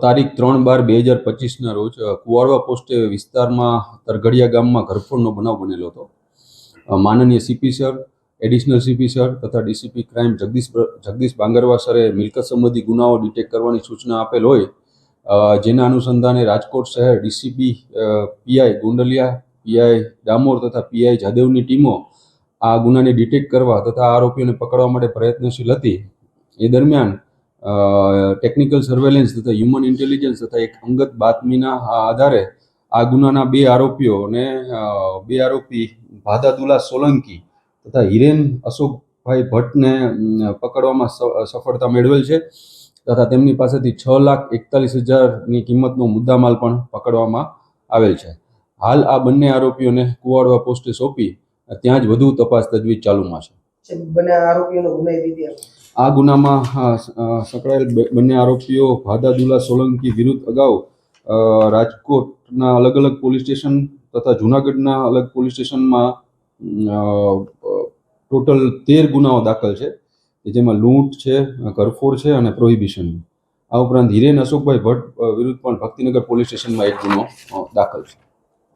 તારીખ 3/12/2025ના રોજ કુવાડવા પોસ્ટ વિસ્તારમાં તરઘડિયા ગામમાં ઘરફોડનો બનાવ બનેલો હતો. માનનીય CP sir, additional CP sir તથા ડીસીપી ક્રાઇમ જગદીશ બાંગરવા સરે મિલકત સંબંધી ગુનાઓ ડિટેક્ટ કરવાની સૂચના આપેલ હોય, જેના અનુસંધાને રાજકોટ શહેર DCP PI Gundaliya, PI Damor તથા પીઆઈ જાદવની ટીમો આ ગુનાને ડિટેક્ટ કરવા તથા આરોપીઓને પકડવા માટે પ્રયત્નશીલ હતી. એ દરમિયાન ટેકનિકલ સર્વેલન્સ તથા હ્યુમન ઇન્ટેલિજન્સ તથા એક અંગત બાતમીના આધારે આ ગુનાના બે આરોપી ભાદાદુલા સોલંકી તથા હિરેન અશોકભાઈ ભટ્ટને પકડવામાં સફળતા મેળવેલ છે તથા તેમની પાસેથી 6,41,000ની કિંમતનો મુદ્દામાલ પણ પકડવામાં આવેલ છે. હાલ આ બંને આરોપીઓને કુવાડવા પોસ્ટે સોંપી ત્યાં જ વધુ તપાસ તજવીજ ચાલુમાં છે. આ ગુનામાં સંકળાયેલ બંને આરોપીઓ ભાદાદુલા સોલંકી વિરુદ્ધ અગાઉ રાજકોટના અલગ અલગ પોલીસ સ્ટેશન તથા જૂનાગઢના અલગ પોલીસ સ્ટેશનમાં ટોટલ 13 ગુનાઓ દાખલ છે, જેમાં લૂંટ છે, ઘરફોડ છે અને પ્રોહિબિશન. આ ઉપરાંત હિરેન અશોકભાઈ ભટ્ટ વિરુદ્ધ પણ ભક્તિનગર પોલીસ સ્ટેશનમાં એક ગુનો દાખલ છે.